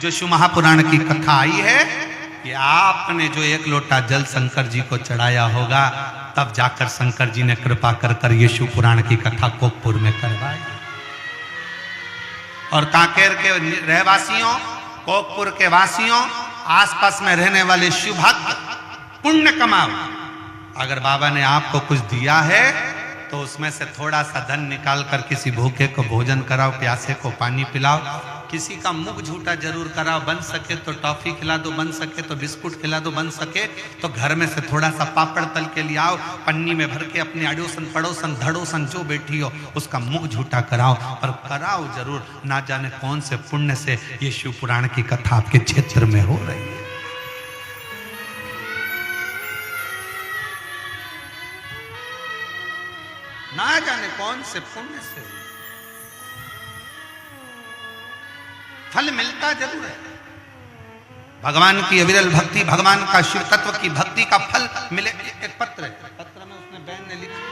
जो शिव महापुराण की कथा आई है कि आपने जो 1 लोटा जल शंकर जी को चढ़ाया होगा, तब जाकर शंकर जी ने कृपा कर कर ये शिव पुराण की कथा कोकपुर में करवाई। और कांकेर के रहवासियों, कोकपुर के वासियों, आसपास में रहने वाले शिव भक्त पुण्य कमाओ। अगर बाबा ने आपको कुछ दिया है तो उसमें से थोड़ा सा धन निकाल कर किसी भूखे को भोजन कराओ, प्यासे को पानी पिलाओ, किसी का मुख झूठा जरूर कराओ, बन सके तो टॉफी खिला दो, बन सके तो बिस्कुट खिला दो, बन सके तो घर में से थोड़ा सा पापड़ तल के ले आओ, पन्नी में भर के अपने अड़ोसन पड़ोसन धड़ोसन जो बैठी हो उसका मुख झूठा कराओ, पर कराओ जरूर। ना जाने कौन से पुण्य से ये शिव पुराण की कथा आपके क्षेत्र में हो रही है। ना जाने कौन से पुण्य से फल मिलता जरूर है। भगवान की अविरल भक्ति, भगवान का शिव तत्व की भक्ति का फल मिले। एक पत्र है, पत्र में उसने बहन ने लिखा,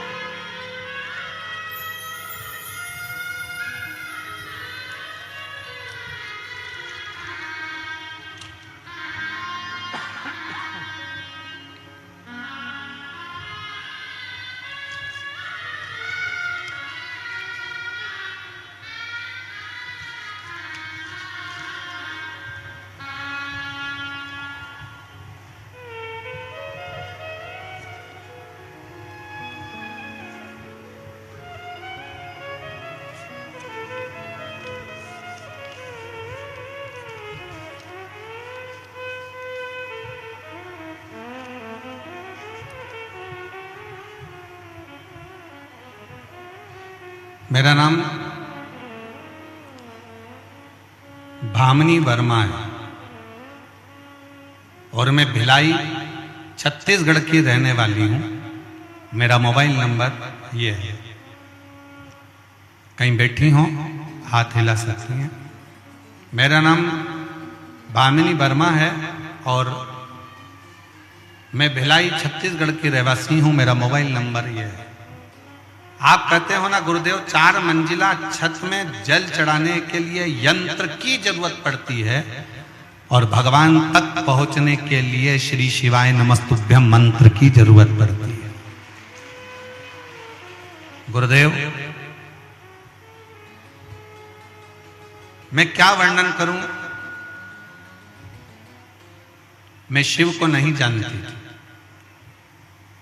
मेरा नाम भामनी वर्मा है और मैं भिलाई छत्तीसगढ़ की रहने वाली हूं। मेरा मोबाइल नंबर ये है, कहीं बैठी हो हाथ हिला सकती हैं। मेरा नाम भामिनी वर्मा है और मैं भिलाई छत्तीसगढ़ की रहवासी हूं। मेरा मोबाइल नंबर ये है। आप कहते हो ना गुरुदेव 4 मंजिला छत में जल चढ़ाने के लिए यंत्र की जरूरत पड़ती है और भगवान तक पहुंचने के लिए श्री शिवाय नमस्तुभ्यम मंत्र की जरूरत पड़ती है। गुरुदेव मैं क्या वर्णन करूं, मैं शिव को नहीं जानती,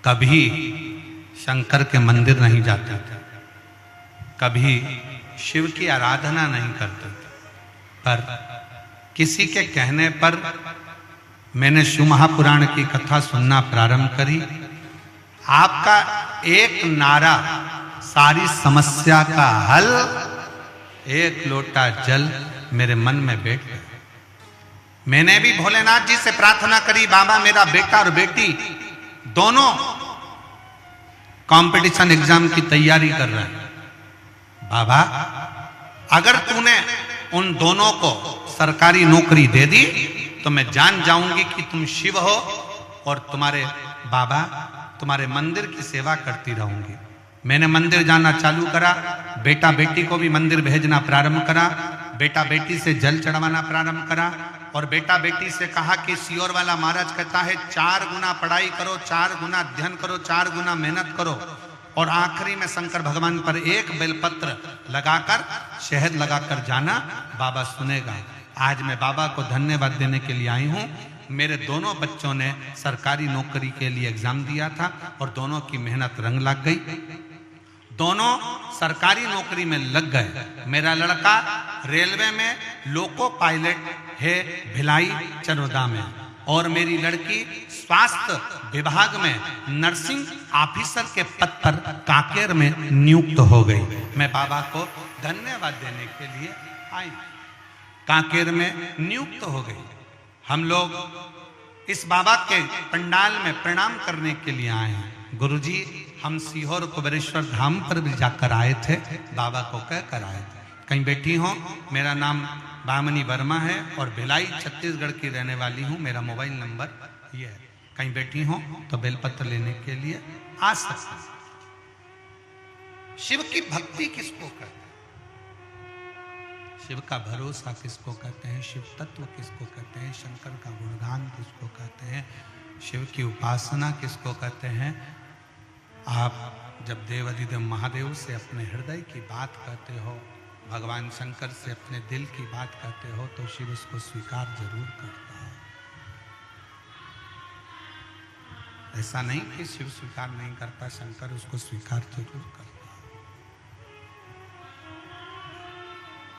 कभी शंकर के मंदिर नहीं जाते थे, कभी शिव की आराधना नहीं करते थे, पर किसी के कहने पर मैंने शिव महापुराण की कथा सुनना प्रारंभ करी। आपका एक नारा सारी समस्या का हल, 1 लोटा जल मेरे मन में बैठ गया। मैंने भी भोलेनाथ जी से प्रार्थना करी, बाबा मेरा बेटा और बेटी दोनों कंपटीशन एग्जाम की तैयारी कर रहे हैं, बाबा अगर तूने उन दोनों को सरकारी नौकरी दे दी तो मैं जान जाऊंगी कि तुम शिव हो और तुम्हारे बाबा तुम्हारे मंदिर की सेवा करती रहूंगी। मैंने मंदिर जाना चालू करा, बेटा बेटी को भी मंदिर भेजना प्रारंभ करा, बेटा बेटी से जल चढ़वाना प्रारंभ करा और बेटा बेटी से कहा कि सियोर वाला महाराज कहता है 4 गुना पढ़ाई करो, 4 गुना अध्ययन करो, 4 गुना मेहनत करो और आखिरी में शंकर भगवान पर 1 बेलपत्र लगाकर शहद लगाकर जाना, बाबा सुनेगा। आज मैं बाबा को धन्यवाद देने के लिए आई हूं। मेरे दोनों बच्चों ने सरकारी नौकरी के लिए एग्जाम दिया था और दोनों की मेहनत रंग लग गई, दोनों सरकारी नौकरी में लग गए। मेरा लड़का रेलवे में लोको पायलट है भिलाई चरोदा में और मेरी लड़की स्वास्थ्य विभाग में नर्सिंग ऑफिसर के पद पर कांकेर में नियुक्त हो गई। मैं बाबा को धन्यवाद देने के लिए आई, कांकेर में नियुक्त हो गई। हम लोग इस बाबा के पंडाल में प्रणाम करने के लिए आए हैं। गुरुजी हम सीहोर कुबेरेश्वर धाम पर भी जाकर आए थे, बाबा को कहकर आए थे। कहीं बैठी हो, मेरा नाम भामनी वर्मा है और भिलाई छत्तीसगढ़ की रहने वाली हूँ। मेरा मोबाइल नंबर ये है, कहीं बैठी हो तो बेलपत्र लेने के लिए आ सकते हैं। शिव की भक्ति किसको कहते हैं? शिव का भरोसा किसको कहते हैं, शिव तत्व किसको कहते हैं, शंकर का गुणगान किसको कहते हैं, शिव की उपासना किसको कहते हैं। आप जब देवाधिदेव महादेव से अपने हृदय की बात कहते हो, भगवान शंकर से अपने दिल की बात कहते हो, तो शिव उसको स्वीकार जरूर करता है। ऐसा नहीं कि शिव स्वीकार नहीं करता, शंकर उसको स्वीकार जरूर करता।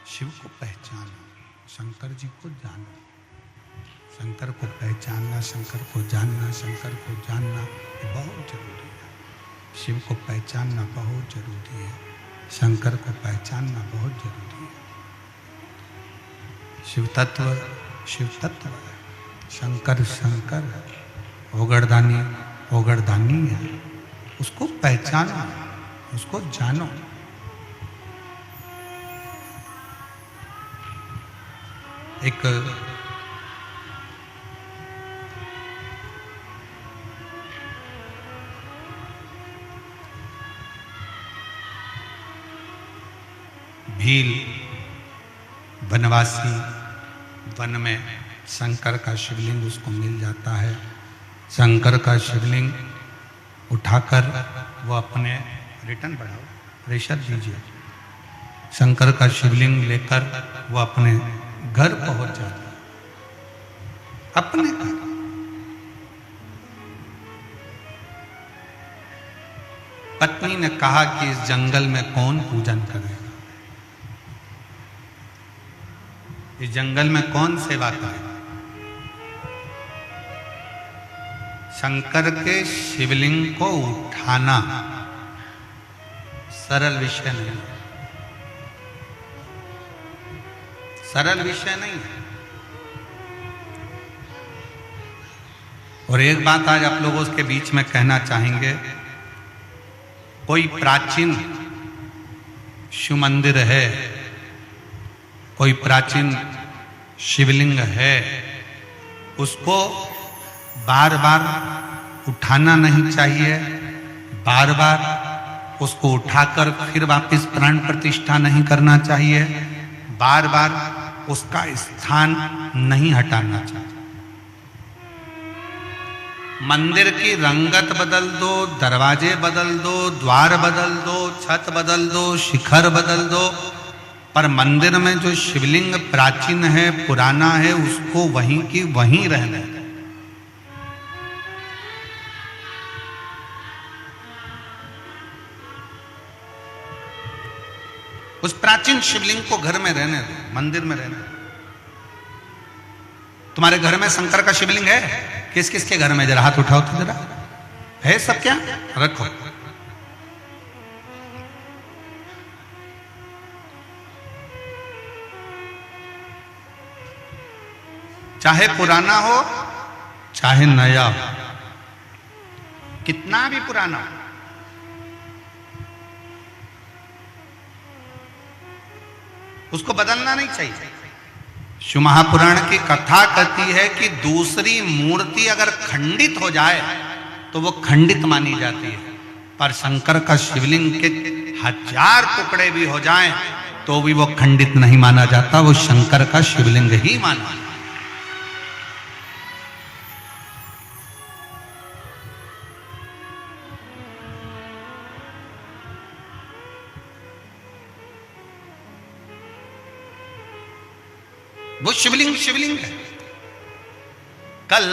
शिव को पहचानो, शंकर जी को जानो। शंकर को पहचानना, शंकर को जानना, शंकर को जानना ये बहुत जरूरी है। शिव को पहचानना बहुत जरूरी है, शंकर को पहचानना बहुत जरूरी है। शिव तत्व है, शंकर शंकर है, ओगरदानी है। उसको पहचानो, उसको जानो। एक भील वनवासी वन में शंकर का शिवलिंग उसको मिल जाता है। शंकर का शिवलिंग उठाकर वो अपने रिटर्न बढ़ाओ, प्रेशर दीजिए। शंकर का शिवलिंग लेकर वो अपने घर पहुंच जाता है, अपने घर। पत्नी ने कहा कि इस जंगल में कौन पूजन करेगा, इस जंगल में कौन सेवा करेगा। शंकर के शिवलिंग को उठाना सरल विषय नहीं है, सरल विषय नहीं है। और एक बात आज आप लोगों के बीच में कहना चाहेंगे, कोई प्राचीन शिव मंदिर है, कोई प्राचीन शिवलिंग है, उसको बार बार उठाना नहीं चाहिए, बार बार उसको उठाकर फिर वापस प्राण प्रतिष्ठा नहीं करना चाहिए, बार बार उसका स्थान नहीं हटाना चाहिए। मंदिर की रंगत बदल दो, दरवाजे बदल दो, द्वार बदल दो, छत बदल दो, शिखर बदल दो, पर मंदिर में जो शिवलिंग प्राचीन है, पुराना है, उसको वहीं की वहीं रहने दो। उस प्राचीन शिवलिंग को घर में रहने दो, मंदिर में रहने दो। तुम्हारे घर में शंकर का शिवलिंग है? किस किस के घर में? जरा हाथ उठाओ तो, जरा है सब क्या? रखो। चाहे पुराना हो चाहे नया हो, कितना भी पुराना हो, उसको बदलना नहीं चाहिए। शिव महापुराण की कथा कहती है कि दूसरी मूर्ति अगर खंडित हो जाए तो वो खंडित मानी जाती है, पर शंकर का शिवलिंग के 1000 टुकड़े भी हो जाएं तो भी वो खंडित नहीं माना जाता, वो शंकर का शिवलिंग ही माना। वो शिवलिंग शिवलिंग है। कल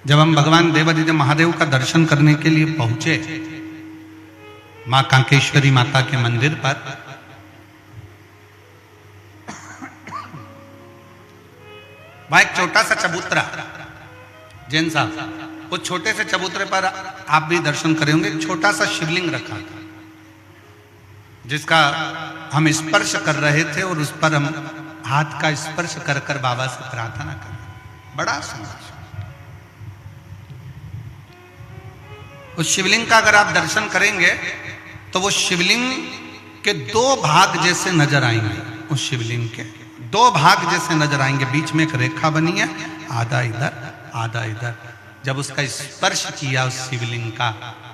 जब हम भगवान देवाधिदेव महादेव का दर्शन करने के लिए पहुंचे मां कांकेश्वरी माता के मंदिर पर, वहां एक छोटा सा चबूतरा, जैन साहब, उस छोटे से चबूतरे पर आप भी दर्शन करे होंगे, छोटा सा शिवलिंग रखा था जिसका हम स्पर्श कर रहे थे और उस पर हम हाथ का स्पर्श कर कर बाबा से प्रार्थना कर रहे। बड़ा सुंदर। उस शिवलिंग का अगर आप दर्शन करेंगे तो वो शिवलिंग के 2 भाग जैसे नजर आएंगे। उस शिवलिंग के 2 भाग जैसे नजर आएंगे, बीच में एक रेखा बनी है, आधा इधर आधा इधर। जब उसका स्पर्श किया उस शिवलिंग का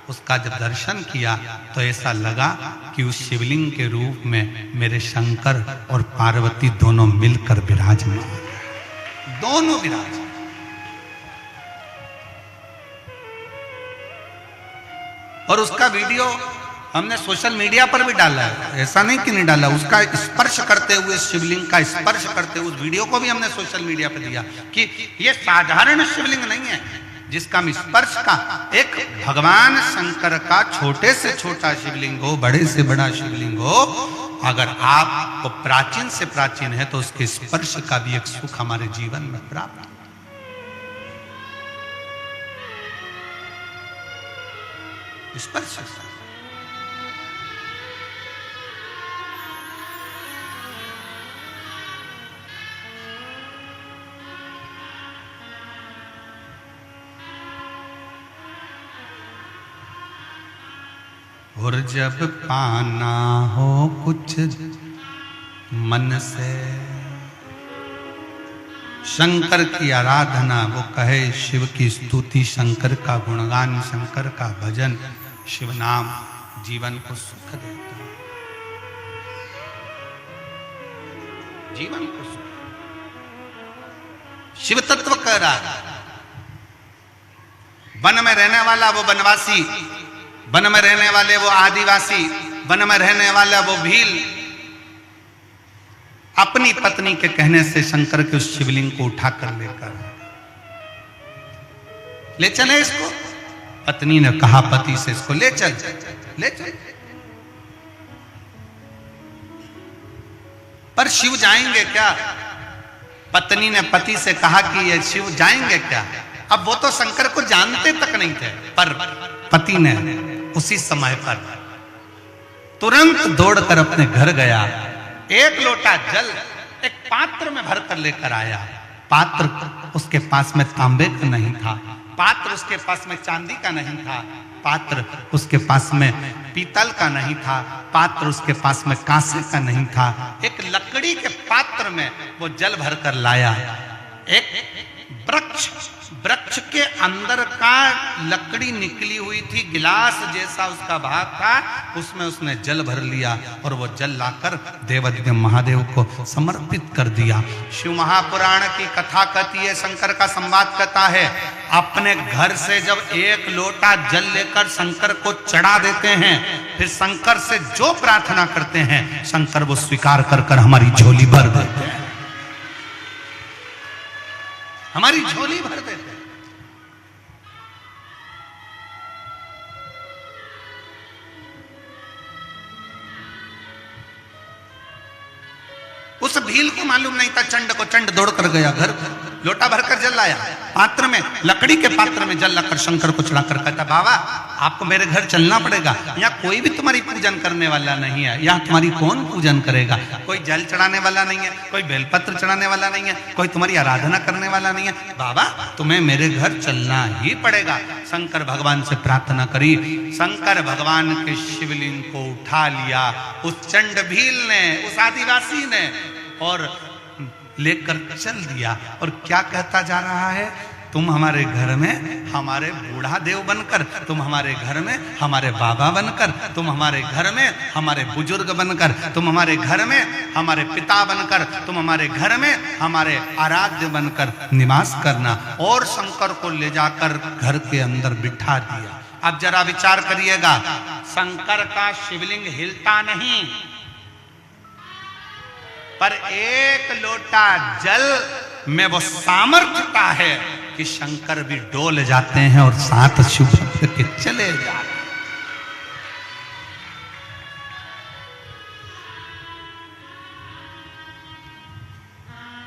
उसका जब दर्शन किया तो ऐसा लगा कि उस शिवलिंग के रूप में मेरे शंकर और पार्वती दोनों मिलकर विराजमान, दोनों विराज। और उसका वीडियो हमने सोशल मीडिया पर भी डाला है, ऐसा नहीं कि नहीं डाला। उसका स्पर्श करते हुए, शिवलिंग का स्पर्श करते हुए उस वीडियो को भी हमने सोशल मीडिया पर दिया कि ये साधारण शिवलिंग नहीं है जिसका हम स्पर्श का, एक भगवान शंकर का छोटे से छोटा शिवलिंग हो, बड़े से बड़ा शिवलिंग हो, अगर आपको प्राचीन से प्राचीन है तो उसके स्पर्श का भी एक सुख हमारे जीवन में प्राप्त। स्पर्श और जब पाना हो कुछ मन से, शंकर की आराधना, वो कहे शिव की स्तुति, शंकर का गुणगान, शंकर का भजन, शिव नाम जीवन को सुख देता है, जीवन को सुख। शिव तत्व कह रहा है, वन में रहने वाला वो वनवासी, वन में रहने वाले वो आदिवासी, वन में रहने वाला वो भील, अपनी पत्नी के कहने से शंकर के उस शिवलिंग को उठाकर ले चले इसको। पत्नी ने कहा पति से, इसको ले चल, ले चल। पर शिव जाएंगे क्या? पत्नी ने पति से कहा कि ये शिव जाएंगे क्या? अब वो तो शंकर को जानते तक नहीं थे, पर पति ने उसी समय पर तुरंत दौड़कर अपने घर गया, एक लोटा जल एक पात्र में भरकर लेकर आया। पात्र उसके पास में तांबे का नहीं था, पात्र उसके पास में चांदी का नहीं था, पात्र उसके पास में पीतल का नहीं था, पात्र उसके पास में कांसे का नहीं था। एक लकड़ी के पात्र में वो जल भरकर लाया। एक वृक्ष के अंदर का लकड़ी निकली हुई थी, गिलास जैसा उसका भाग था, उसमें उसने जल भर लिया और वो जल लाकर देवाधिदेव महादेव को समर्पित कर दिया। शिव महापुराण की कथा कहती है, शंकर का संवाद कहता है, अपने घर से जब एक लोटा जल लेकर शंकर को चढ़ा देते हैं, फिर शंकर से जो प्रार्थना करते हैं शंकर वो स्वीकार कर हमारी झोली भर देते हैं, हमारी झोली भर देते हैं। उस भील को मालूम नहीं था, चंड को, चंड दौड़ कर गया घर, लोटा भरकर जल लाया, पात्र में, लकड़ी के पात्र में जल लाकर शंकर को चढ़ाकर कहता, बाबा आपको मेरे घर चलना पड़ेगा, यहाँ कोई भी तुम्हारी पूजन करने वाला नहीं है, यहाँ तुम्हारी कौन पूजन करेगा, कोई जल चढ़ाने वाला नहीं है, कोई बेलपत्र चढ़ाने वाला नहीं है, कोई तुम्हारी आराधना करने वाला नहीं है, बाबा तुम्हें मेरे घर चलना ही पड़ेगा। शंकर भगवान से प्रार्थना करी, शंकर भगवान के शिवलिंग को उठा लिया उस चंड भील ने, उस आदिवासी ने, और लेकर चल दिया। और क्या कहता जा रहा है, तुम हमारे घर में हमारे बूढ़ा देव बनकर, तुम हमारे घर में हमारे बाबा बनकर, तुम हमारे घर में हमारे बुजुर्ग बनकर, तुम हमारे घर में हमारे पिता बनकर, तुम हमारे घर में हमारे आराध्य बनकर निवास करना। और शंकर को ले जाकर घर के अंदर बिठा दिया। अब जरा विचार करिएगा, शंकर का शिवलिंग हिलता नहीं, पर एक लोटा जल में वो सामर्थ्यता है कि शंकर भी डोल जाते हैं और साथ शिव भक्त के चले जाते हैं।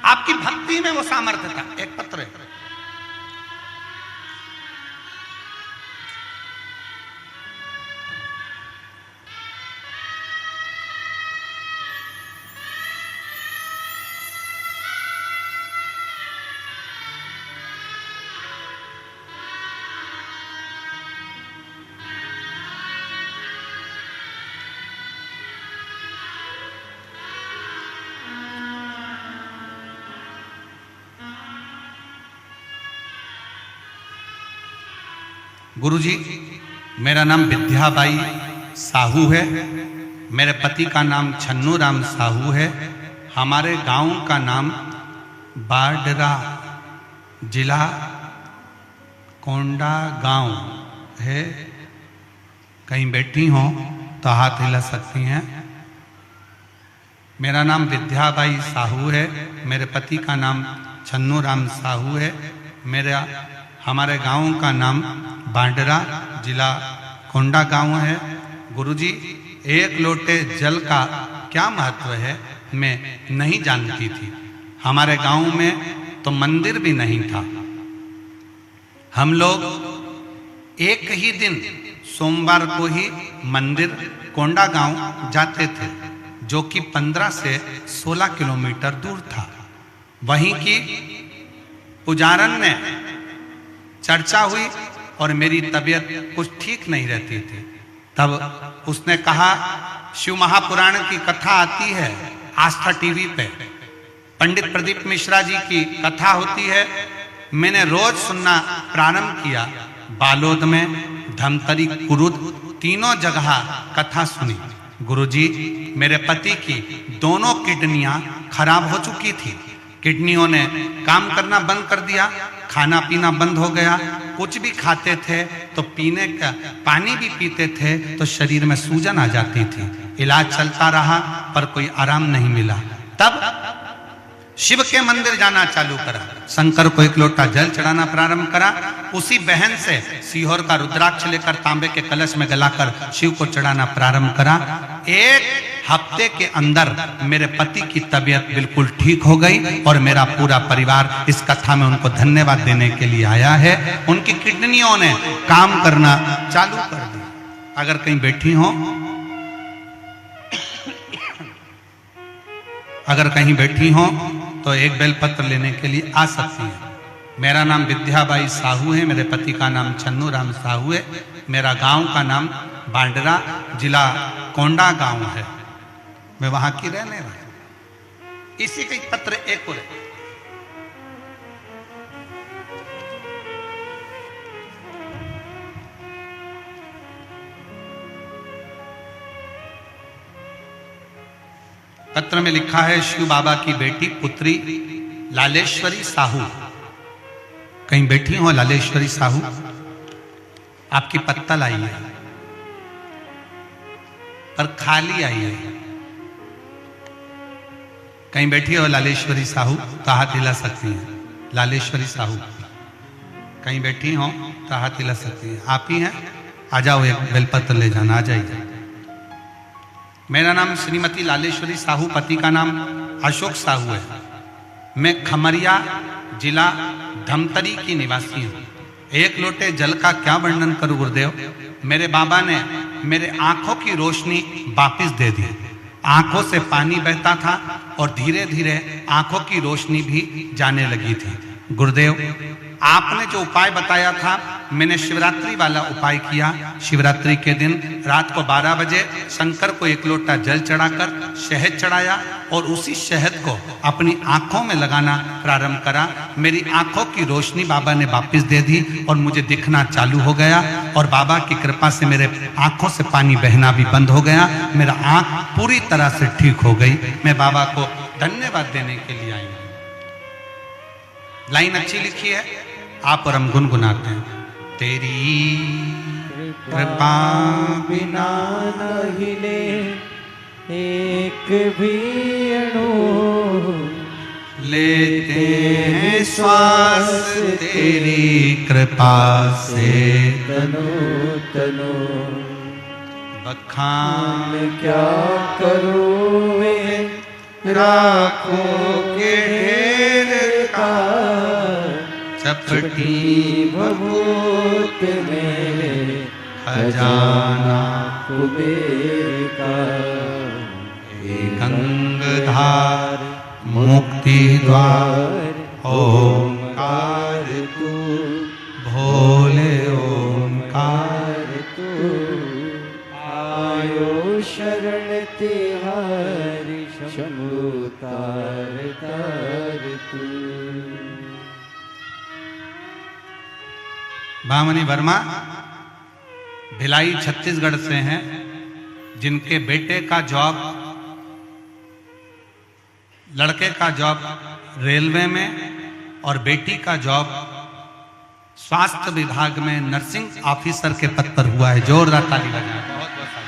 आपकी भक्ति में वो सामर्थ्यता। एक पत्र है, गुरुजी मेरा नाम विद्याबाई साहू है। मेरे पति का नाम छन्नू राम साहू है। हमारे गांव का नाम बाडरा, जिला कोंडा गांव है। कहीं बैठी हो तो हाथ हिला सकती हैं। मेरा नाम विद्याबाई साहू है। मेरे पति का नाम छन्नू राम साहू है। हमारे गांव का नाम बाडरा, जिला कोंडा गांव है। गुरुजी, एक लोटे जल का क्या महत्व है मैं नहीं जानती थी। हमारे गांव में तो मंदिर भी नहीं था। हम लोग एक ही दिन सोमवार को ही मंदिर कोंडा गांव जाते थे, जो कि 15 से 16 किलोमीटर दूर था। वहीं की पुजारन ने चर्चा हुई और मेरी तबीयत कुछ ठीक नहीं रहती थी। तब उसने कहा, शिव महापुराण की कथा आती है आस्था टीवी पे, पंडित प्रदीप मिश्रा जी की कथा होती है। मैंने रोज सुनना प्रारंभ किया। बालोद में, धमतरी, कुरुद, तीनों जगह कथा सुनी। गुरुजी, मेरे पति की दोनों किडनियां खराब हो चुकी थी। किडनियों ने काम करना बंद कर दिया, खाना पीना बंद हो गया। कुछ भी खाते थे तो पीने का पानी भी पीते थे तो शरीर में सूजन आ जाती थी। इलाज चलता रहा पर कोई आराम नहीं मिला। तब शिव के मंदिर जाना चालू करा। शंकर को एक लोटा जल चढ़ाना प्रारंभ करा। उसी बहन से सीहोर का रुद्राक्ष लेकर तांबे के कलश में गलाकर शिव को चढ़ाना प्रारंभ करा। एक हफ्ते के अंदर मेरे पति की तबीयत बिल्कुल ठीक हो गई और मेरा पूरा परिवार इस कथा में उनको धन्यवाद देने के लिए आया है। उनकी किडनियों ने काम करना चालू कर दिया। अगर कहीं बैठी हो, अगर कहीं बैठी हो तो एक बेलपत्र लेने के लिए आ सकती है। मेरा नाम विद्याबाई साहू है। मेरे पति का नाम छन्नू राम साहू है। मेरा गांव का नाम बाडरा, जिला कोंडा गांव है। मैं वहां की रहने वाली। इसी का पत्र एक और है। पत्र में लिखा है, शिव बाबा की बेटी पुत्री लालेश्वरी साहू। कहीं बैठी हो लालेश्वरी साहू? आपकी पत्तल आई है पर खाली आई है। कहीं बैठी हो लालेश्वरी साहू तो हाथ हिला सकती हैं। लालेश्वरी साहू कहीं बैठी हो तो हाथ हिला सकती हैं। आप ही हैं? आ जाओ, एक बेलपत्र ले जाना। आ जाइए। मेरा नाम श्रीमती लालेश्वरी साहू, पति का नाम अशोक साहू है। मैं खमरिया, जिला धमतरी की निवासी हूँ। एक लोटे जल का क्या वर्णन करूं गुरुदेव। मेरे बाबा ने मेरे आंखों की रोशनी वापस दे दी। आंखों से पानी बहता था और धीरे धीरे आंखों की रोशनी भी जाने लगी थी। गुरुदेव, आपने जो उपाय बताया था, मैंने शिवरात्रि वाला उपाय किया। शिवरात्रि के दिन रात को 12 बजे शंकर को एक लोटा जल चढ़ाकर शहद चढ़ाया और उसी शहद को अपनी आंखों में लगाना प्रारंभ करा। मेरी आंखों की रोशनी बाबा ने वापस दे दी और मुझे दिखना चालू हो गया और बाबा की कृपा से मेरे आंखों से पानी बहना भी बंद हो गया। मेरा आंख पूरी तरह से ठीक हो गई। मैं बाबा को धन्यवाद देने के लिए आई हूँ। लाइन अच्छी लिखी है, आप और हम गुनगुनाते हैं। तेरी कृपा बिना न हिले एक भी अणु, लेते हैं श्वास तेरी कृपा से। तनो तनो बखान क्या करूँ मैं राखों के ढेर का, चपटी भभूत में खजाना कुबेर का। गंगधार मुक्ति द्वार ओंकार तू, भोले ओंकार तू आयो शरण तिहारी शंभु तार तार तू। भामनी वर्मा, भिलाई छत्तीसगढ़ से हैं, जिनके बेटे का जॉब, लड़के का जॉब रेलवे में और बेटी का जॉब स्वास्थ्य विभाग में नर्सिंग ऑफिसर के पद पर हुआ है। जोरदार ताली बजाएं। बहुत बहुत ताली।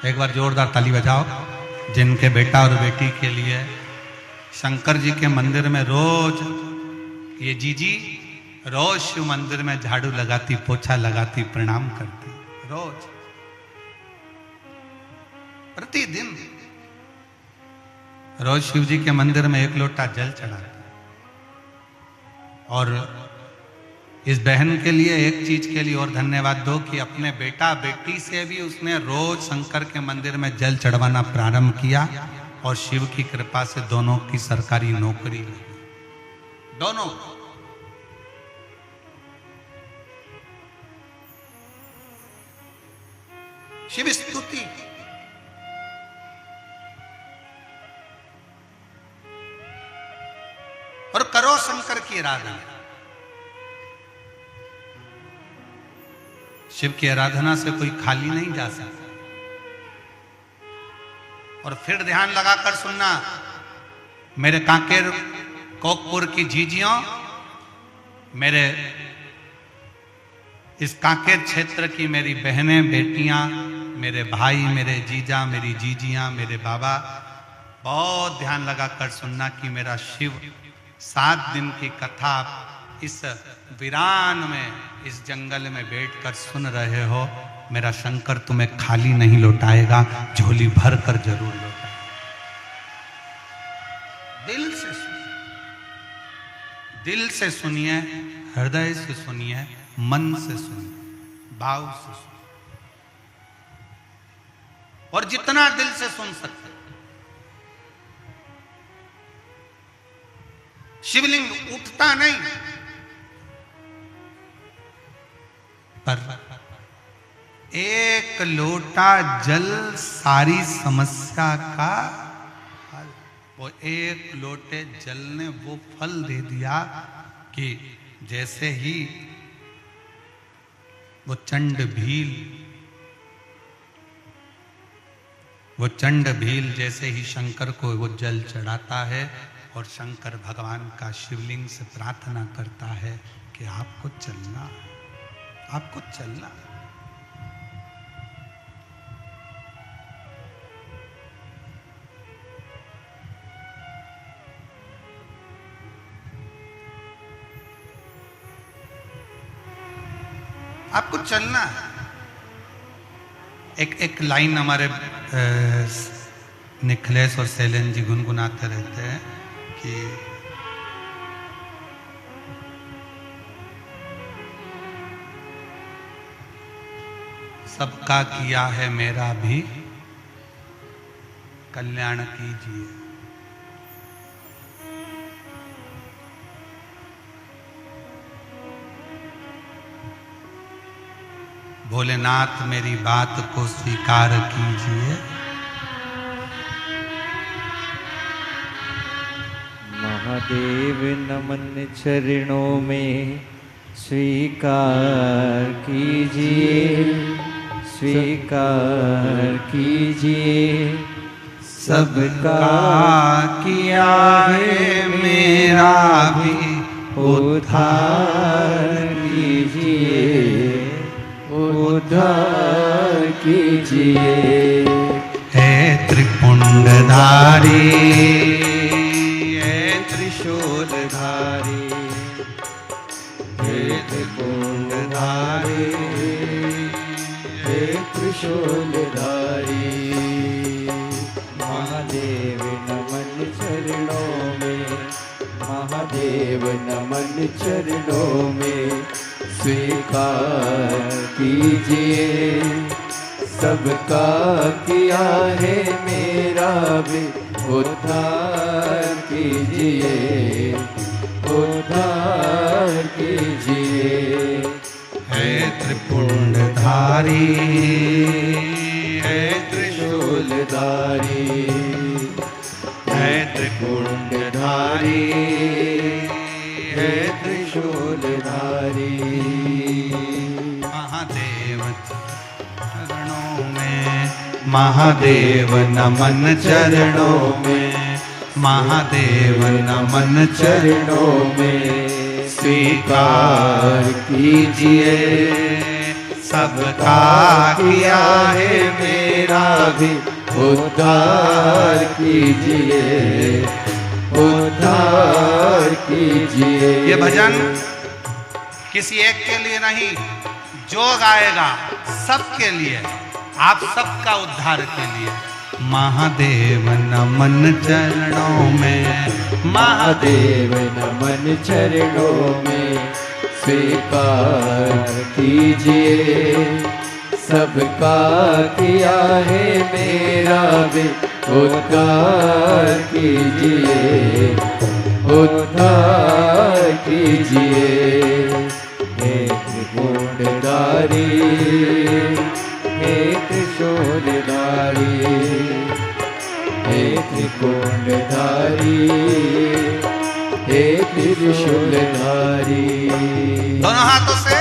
एक बार जोरदार ताली बजाओ जिनके बेटा और बेटी के लिए शंकर जी के मंदिर में रोज ये जीजी रोज शिव मंदिर में झाड़ू लगाती, पोछा लगाती, प्रणाम करती, रोज प्रतिदिन रोज शिव जी के मंदिर में 1 लोटा जल चढ़ाती। और इस बहन के लिए एक चीज के लिए और धन्यवाद दो कि अपने बेटा बेटी से भी उसने रोज शंकर के मंदिर में जल चढ़वाना प्रारंभ किया और शिव की कृपा से दोनों की सरकारी नौकरी लगी। दोनों शिव स्तुति। और करो शंकर की आराधना। शिव की आराधना से कोई खाली नहीं जा सकता। और फिर ध्यान लगाकर सुनना, मेरे कांकेर कोकपुर की जीजियों, मेरे इस कांकेर क्षेत्र की मेरी बहनें बेटियां, मेरे भाई, मेरे जीजा, मेरी जीजियां, मेरे बाबा, बहुत ध्यान लगाकर सुनना कि मेरा शिव 7 दिन की कथा इस वीरान में, इस जंगल में बैठकर सुन रहे हो। मेरा शंकर तुम्हें खाली नहीं लौटाएगा, झोली भर कर जरूर लौटाएगा। दिल से सुनिए, दिल से सुनिए, हृदय से सुनिए, मन से सुनिए, भाव से सुनिए। और जितना दिल से सुन सकते। शिवलिंग उठता नहीं, पर 1 लोटा जल सारी समस्या का हल। वो 1 लोटे जल ने वो फल दे दिया कि जैसे ही वो चंड भील जैसे ही शंकर को वो जल चढ़ाता है और शंकर भगवान का शिवलिंग से प्रार्थना करता है कि आपको चलना है, आपको चलना है। आपको चलना है। एक लाइन हमारे निखिलेश और शैलेंद्र जी गुनगुनाते रहते हैं कि सबका किया है मेरा भी कल्याण कीजिए। भोलेनाथ मेरी बात को स्वीकार कीजिए। महादेव नमन चरणों में स्वीकार कीजिए, स्वीकार कीजिए। सबका किया है मेरा भी उद्धार कीजिए, उद्धार कीजिए। हे त्रिपुंडधारी, हे त्रिशूलधारी, हे त्रिपुंडधारी, हे त्रिशूलधारी। महादेव नमन चरणों में, महादेव नमन चरणों में स्वीकार कीजिए। सबका किया है मेरा भी उद्धार कीजिए, उद्धार कीजिए। हे त्रिपुंडधारी, हे त्रिशूलधारी, हे त्रिपुंडधारी, हे त्रिशूलधारी। महादेव चरणों में, महादेव नमन चरणों में, महादेव नमन चरणों में स्वीकार कीजिए। सबका किया है मेरा भी उद्धार कीजिए, उद्धार कीजिए। ये भजन किसी एक के लिए नहीं, जो गाएगा सबके लिए, आप सबका उद्धार के लिए। महादेव नमन चरणों में, महादेव नमन चरणों में स्वीकार कीजिए। सबका किया है मेरा भी उद्धार कीजिए, उद्धार कीजिए। हे त्रिपुंडधारी, हे त्रिशूलधारी, हे त्रिपुंडधारी, हे त्रिशूलधारी। दोनों हाथों से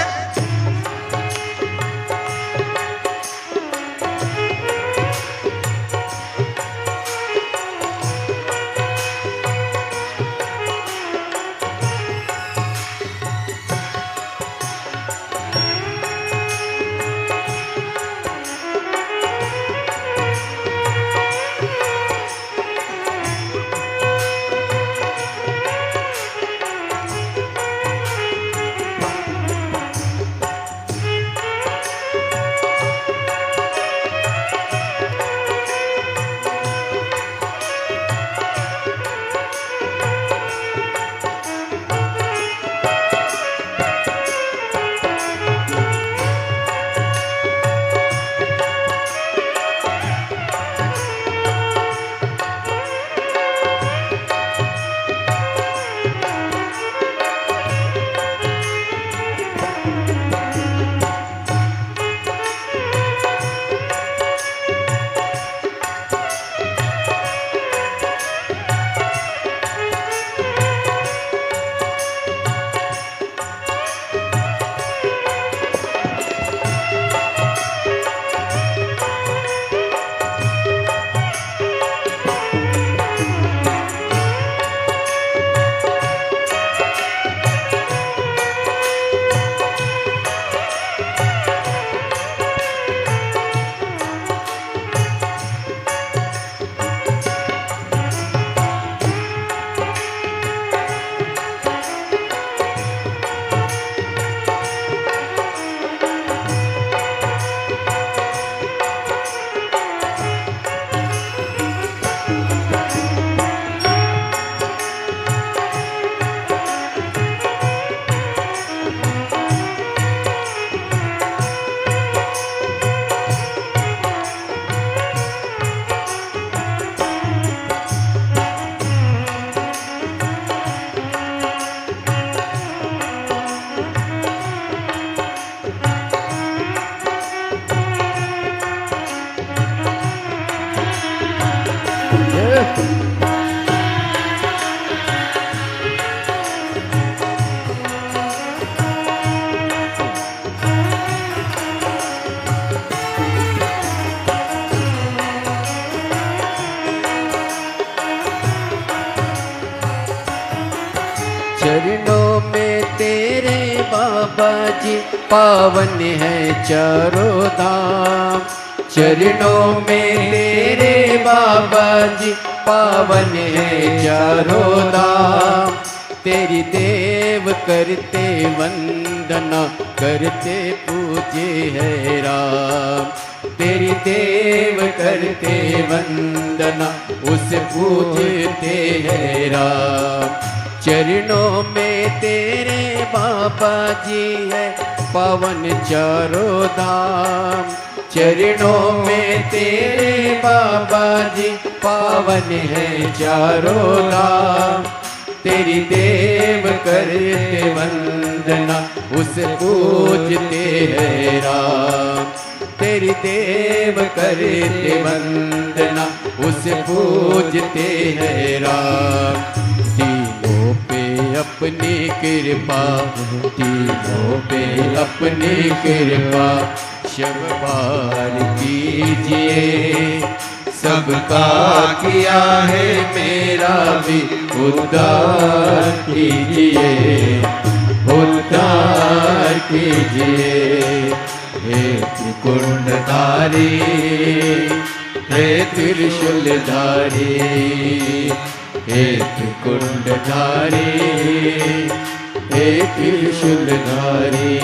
चरणों में तेरे बाबा जी पावन है चारों धाम। चरणों में तेरे बाबा जी पावन है चारों धाम। तेरी देव करते वंदना करते पूजे है राम। तेरी देव करते वंदना उस पूजते है राम। चरणों में तेरे बाबा जी है पावन चारों धाम। चरणों में तेरे बाबा जी पावन है चारों धाम। तेरी देव करते वंदना, उसे पूजते हैं राम। तेरी देव करते वंदना, उसे पूजते हैं राम। तीनों पे अपनी कृपा, तीनों पे अपनी कृपा, शब पार कीजिए। सबका किया है मेरा भी उद्धार कीजिए, उद्धार कीजिए। हे त्रिकुंडधारी, हे त्रिशूलधारी, हे त्रिकुंडधारी, हे त्रिशूलधारी।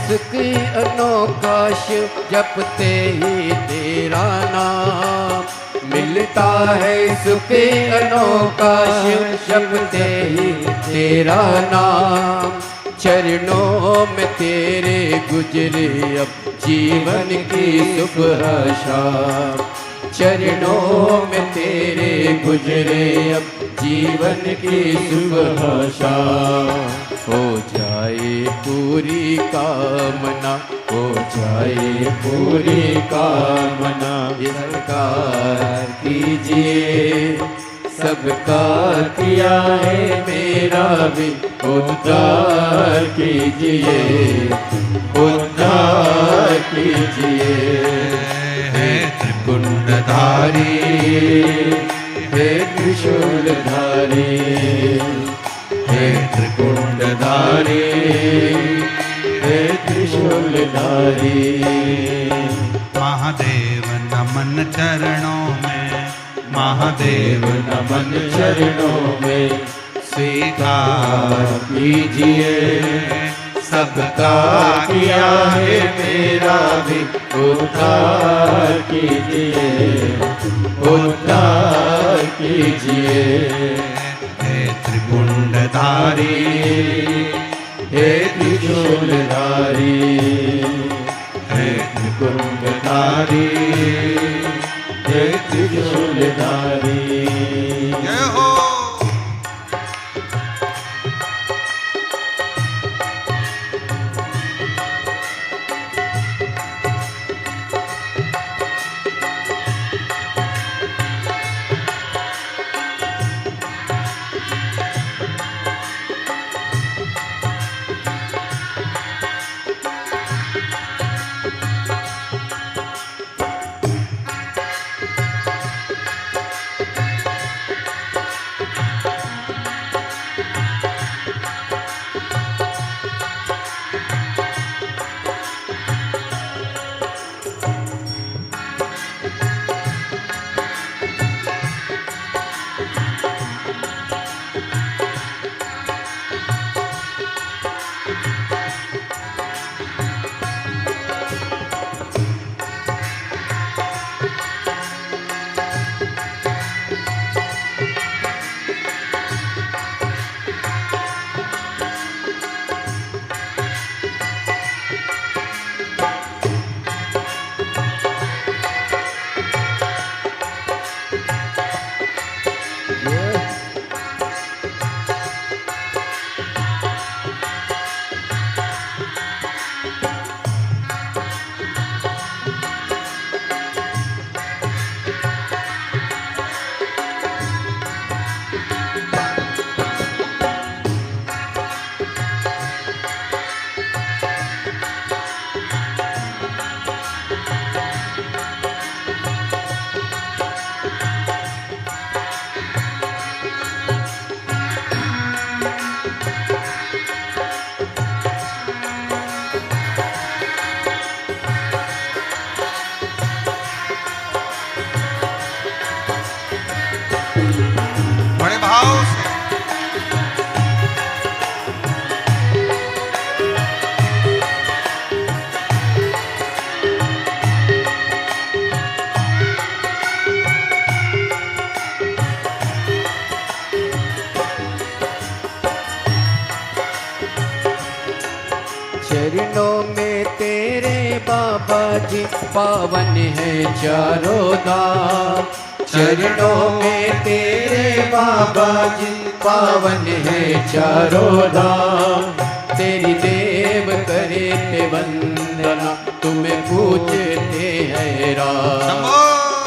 सुख अनोखा शिव जपते ही तेरा नाम। मिलता है सुख अनोखा शिव जपते ही तेरा नाम। चरणों में तेरे गुजरे अब जीवन की सुबह शाम। चरणों में तेरे गुजरे अब जीवन की सुबह शाम। हो जाए पूरी कामना, हो जाए पूरी कामना। सरकार कीजिए, सबका किया है मेरा भी उद्धार कीजिए, उद्धार कीजिए। हे त्रिकुंडधारी, हे त्रिशूलधारी, हे त्रिकुंडधारी, हे त्रिशूलधारी। महादेव नमन चरणों में, महादेव नमन चरणों में। स्वीकार कीजिए, सबका किया है मेरा भी उद्धार कीजिए, उद्धार कीजिए। हे त्रिकुंडधारी, हे त्रिशूलधारी, हे त्रिकुंडधारी, हे त्रिशूलधारी। जय हो। जी पावन है चारों धाम, चरणों में तेरे बाबा जी पावन है चारों धाम। तेरी देव करे ते वंदना, तुम्हें पूजते हैं राम।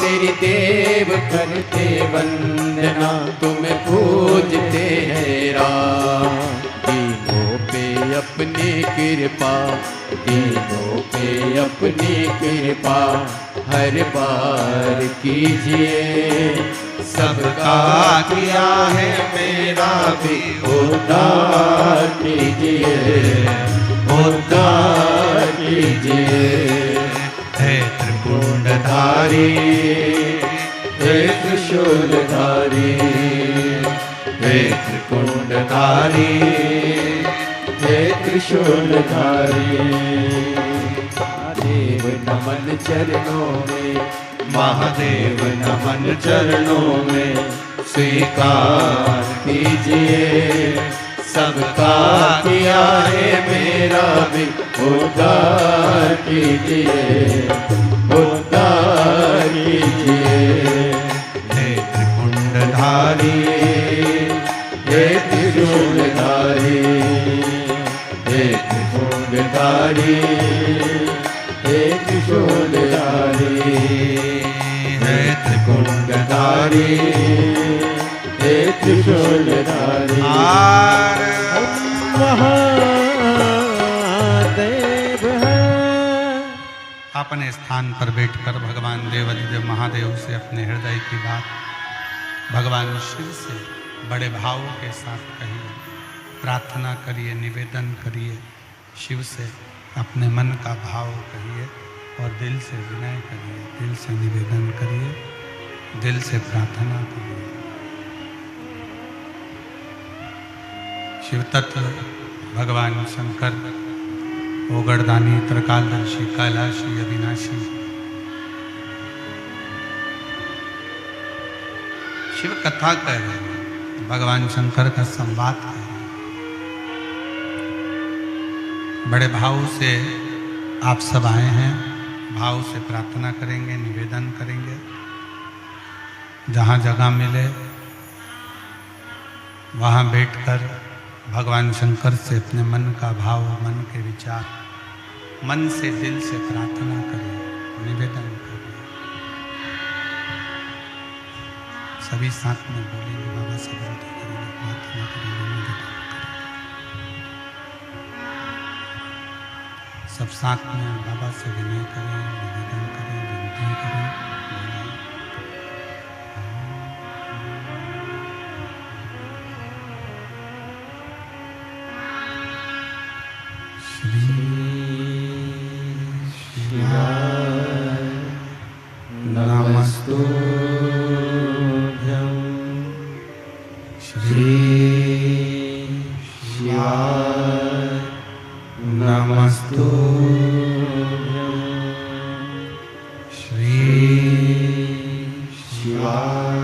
तेरी देव करते वंदना, तुम्हें पूजते हैं राम। दीनों पे अपनी कृपा, दीनों पे अपनी कृपा हर बार कीजिए। सबका किया है मेरा भी उद्धार कीजिए, उद्धार कीजिए। हे त्रिपुंडधारी, हे त्रिशूलधारी, हे त्रिकुंडधारी, हे त्रिशूलधारी। महादेव नमन चरणों में, महादेव नमन चरणों में, स्वीकार कीजिए। सबका किया है मेरा भी उद्धार कीजिए, उद्धार कीजिए। हे त्रिपुंडधारी, हे त्रिशूलधारी, हे त्रिशूलधारी, हे त्रिशूलधारी, हे त्रिकुंडधारी, हे त्रिशूलधारी। महादेव है। अपने स्थान पर बैठकर भगवान देवाधिदेव महादेव से अपने हृदय की बात भगवान शिव से बड़े भावों के साथ कहिए, प्रार्थना करिए, निवेदन करिए। शिव से अपने मन का भाव कहिए और दिल से विनय करिए, दिल से निवेदन करिए, दिल से प्रार्थना करिए। शिव तत्व भगवान शंकर ओगड़दानी, त्रिकालदर्शी, कैलाशी, अविनाशी। शिव कथा कह रहे हैं, भगवान शंकर का संवाद कह रहे हैं। बड़े भाव से आप सब आए हैं, भाव से प्रार्थना करेंगे, निवेदन करेंगे। जहाँ जगह मिले वहाँ बैठकर भगवान शंकर से अपने मन का भाव, मन के विचार, मन से दिल से प्रार्थना करें, निवेदन करें। सभी साथ में बोलेंगे, बाबा से विनती करेंगे, प्रार्थना करेंगे, निवेदन करेंगे। सब साथ में बाबा से विनय करें, निवेदन करें, विनती करें, बोलें। नमस्तुभ्यं श्री शिवाय, नमस्तुभ्यं श्री शिवाय,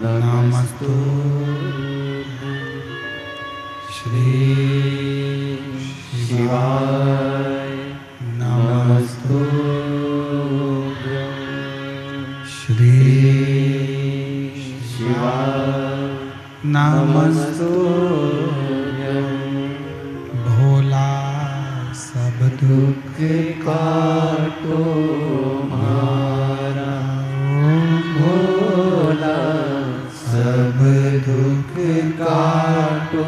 नमस्तुभ्यं श्री शिवाय, नमस्तुभ्यं श्री शिवाय, नमस्तुभ्यं। भोला सब दुख काटो मारा, भोला सब दुख काटो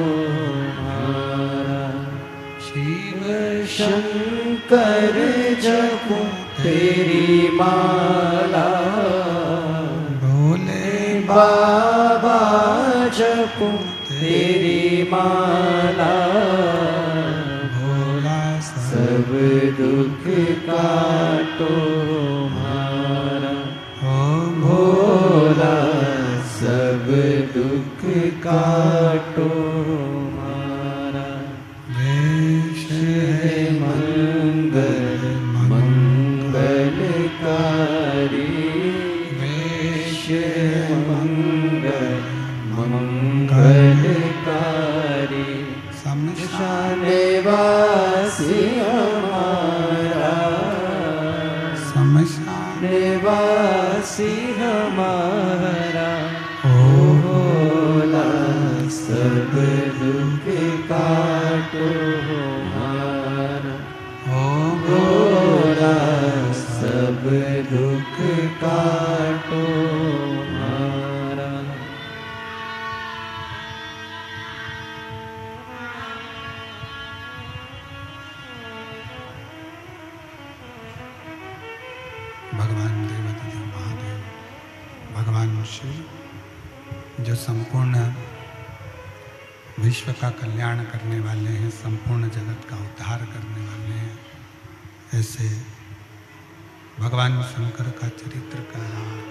मारा। शिव शंकर जपो तेरी माला, भोले बाबा जपो तेरी माला। भोला सब दुख काटो मारा, भोला सब दुख काटो मारा। वेश मंगल मंगलकारी, वेश मंगल मंगलकारी। शमशान वासी हमारा, शमशान निवासी हमारा भोला, सब दुख काटो हमारा भोला, सब दुख काटो हमारा। भगवान देवाधिदेव महादेव, भगवान शिव जो संपूर्ण विश्व का कल्याण करने वाले हैं, संपूर्ण जगत का उद्धार करने वाले हैं, ऐसे भगवान शंकर का चरित्र कर रहा है।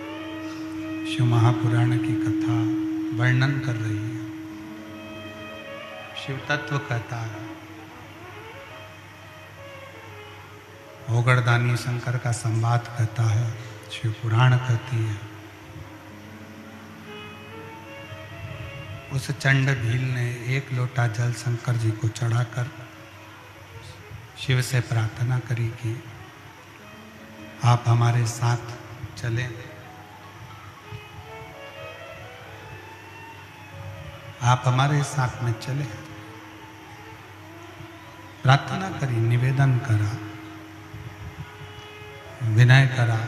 शिव महापुराण की कथा वर्णन कर रही है। शिव तत्व कहता है, ओगरदानी शंकर का संवाद कहता है, शिव पुराण कहती है। उस चंड भील ने एक लोटा जल शंकर जी को चढ़ाकर शिव से प्रार्थना करी कि आप हमारे साथ चलें, आप हमारे साथ में चलें। प्रार्थना करी, निवेदन करा, विनय करा।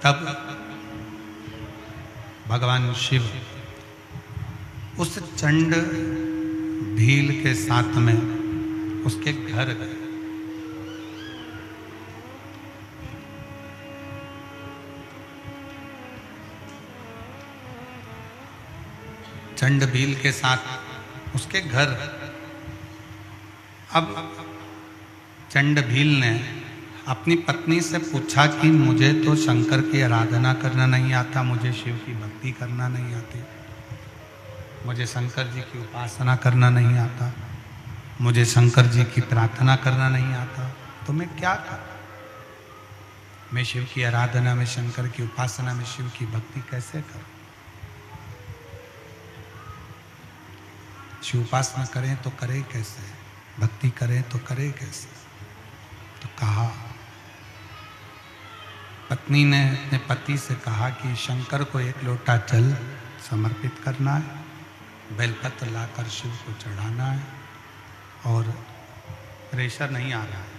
तब भगवान शिव उस चंड भील के साथ में उसके घर गए। चंड भील के साथ उसके घर। अब चंड भील ने अपनी पत्नी से पूछा कि मुझे तो शंकर की आराधना करना नहीं आता, मुझे शिव की भक्ति करना नहीं आती, मुझे शंकर जी की उपासना करना नहीं आता, मुझे शंकर जी की प्रार्थना करना नहीं आता, तो मैं क्या करूं? मैं शिव की आराधना में, शंकर की उपासना में, शिव की भक्ति कैसे करूं? शिव उपासना करें तो करें कैसे, भक्ति करें तो करें कैसे? तो कहा, पत्नी ने अपने पति से कहा कि शंकर को एक लोटा जल समर्पित करना है, बेलपत्र लाकर शिव को चढ़ाना है, और प्रेशर नहीं आ रहा है।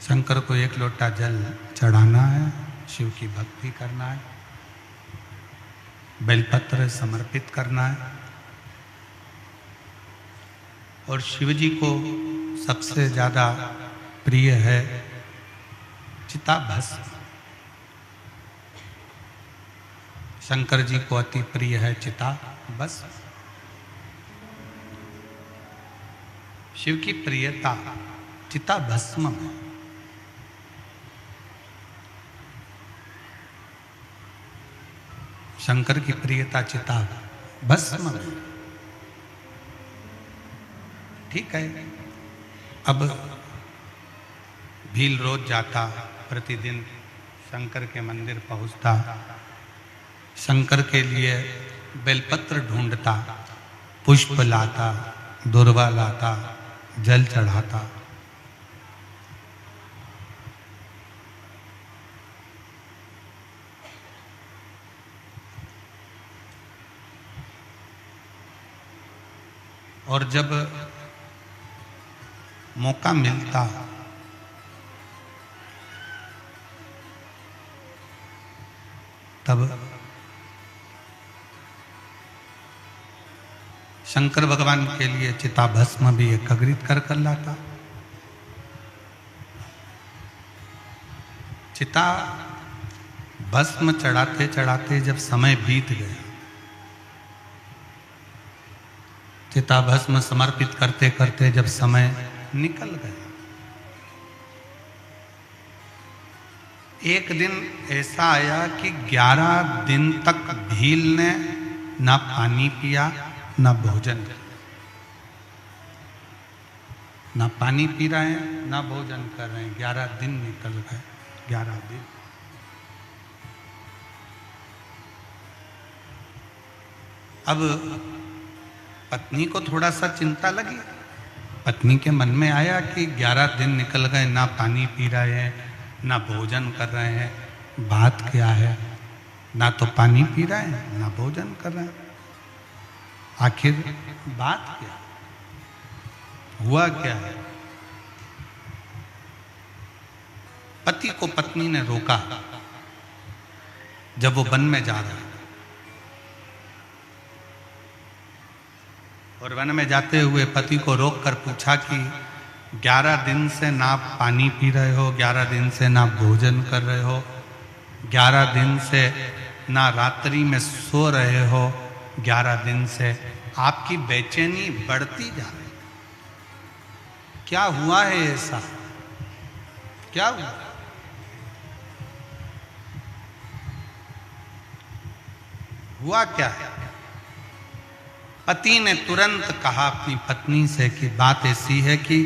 शंकर को एक लोटा जल चढ़ाना है, शिव की भक्ति करना है, बेलपत्र समर्पित करना है, और शिव जी को सबसे ज्यादा प्रिय है चिताभस्म। शंकर जी को अति प्रिय है चिताभस्म। शिव की प्रियता चिताभस्म में। शंकर की प्रियता चिताभस्म में। ठीक है। अब भील रोज जाता, प्रतिदिन शंकर के मंदिर पहुंचता, शंकर के लिए बेलपत्र ढूंढता, पुष्प लाता, दुर्वा लाता, जल चढ़ाता। और जब मौका मिलता तब शंकर भगवान के लिए चिताभस्म भी एकत्रित कर लाता। चिता भस्म चढ़ाते चढ़ाते जब समय बीत गया, चिता भस्म समर्पित करते करते जब समय निकल गया, एक दिन ऐसा आया कि 11 दिन तक भील ने ना पानी पिया ना भोजन। ना पानी पी रहे हैं ना भोजन कर रहे हैं। 11 दिन निकल गए। 11 दिन। अब पत्नी को थोड़ा सा चिंता लगी। पत्नी के मन में आया कि 11 दिन निकल गए, ना पानी पी रहे हैं, ना भोजन कर रहे हैं, बात क्या है? ना तो पानी पी रहे हैं, ना भोजन कर रहे हैं, आखिर बात क्या, हुआ क्या है? पति को पत्नी ने रोका जब वो वन में जा रहा है, और वन में जाते हुए पति को रोक कर पूछा कि 11 दिन से ना पानी पी रहे हो, 11 दिन से ना भोजन कर रहे हो, 11 दिन से ना रात्रि में सो रहे हो, 11 दिन से आपकी बेचैनी बढ़ती जा रही, क्या हुआ है ऐसा? क्या हुआ? हुआ क्या है? पति ने तुरंत कहा अपनी पत्नी से कि बात ऐसी है कि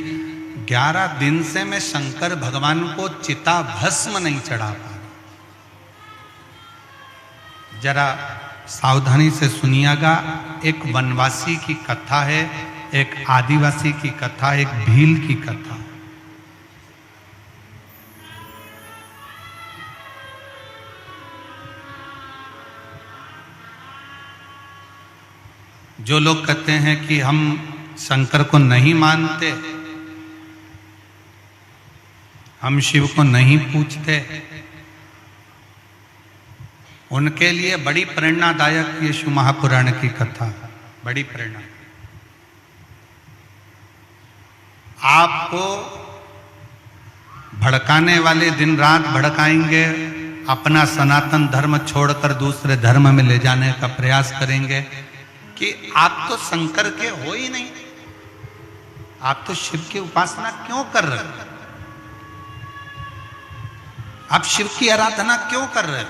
11 दिन से मैं शंकर भगवान को चिता भस्म नहीं चढ़ा पा रहा। जरा सावधानी से सुनिएगा, एक वनवासी की कथा है, एक आदिवासी की कथा, एक भील की कथा। जो लोग कहते हैं कि हम शंकर को नहीं मानते, हम शिव को नहीं पूजते, उनके लिए बड़ी प्रेरणादायक ये शिव महापुराण की कथा, बड़ी प्रेरणा। आपको भड़काने वाले दिन रात भड़काएंगे, अपना सनातन धर्म छोड़कर दूसरे धर्म में ले जाने का प्रयास करेंगे कि आप तो शंकर के हो ही नहीं, आप तो शिव की उपासना क्यों कर रहे हो, आप शिव की आराधना क्यों कर रहे हो?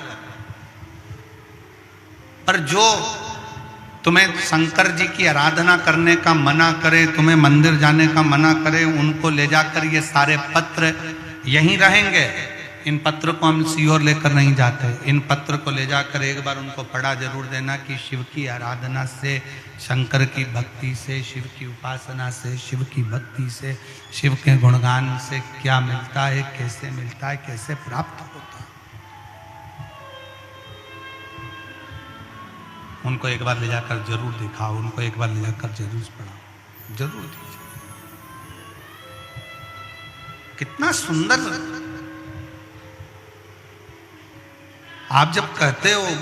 पर जो तुम्हें शंकर जी की आराधना करने का मना करे, तुम्हें मंदिर जाने का मना करे, उनको ले जाकर ये सारे पत्र यहीं रहेंगे। इन पत्र को हम सीहोर लेकर नहीं जाते, इन पत्र को ले जाकर एक बार उनको पढ़ा जरूर देना कि शिव की आराधना से, शंकर की भक्ति से, शिव की उपासना से, शिव की भक्ति से, शिव के गुणगान से क्या मिलता है, कैसे मिलता है, कैसे प्राप्त होता है। उनको एक बार ले जाकर जरूर दिखाओ, उनको एक बार ले जाकर जरूर पढ़ाओ, जरूर दीजिए। कितना सुंदर आप जब कहते हो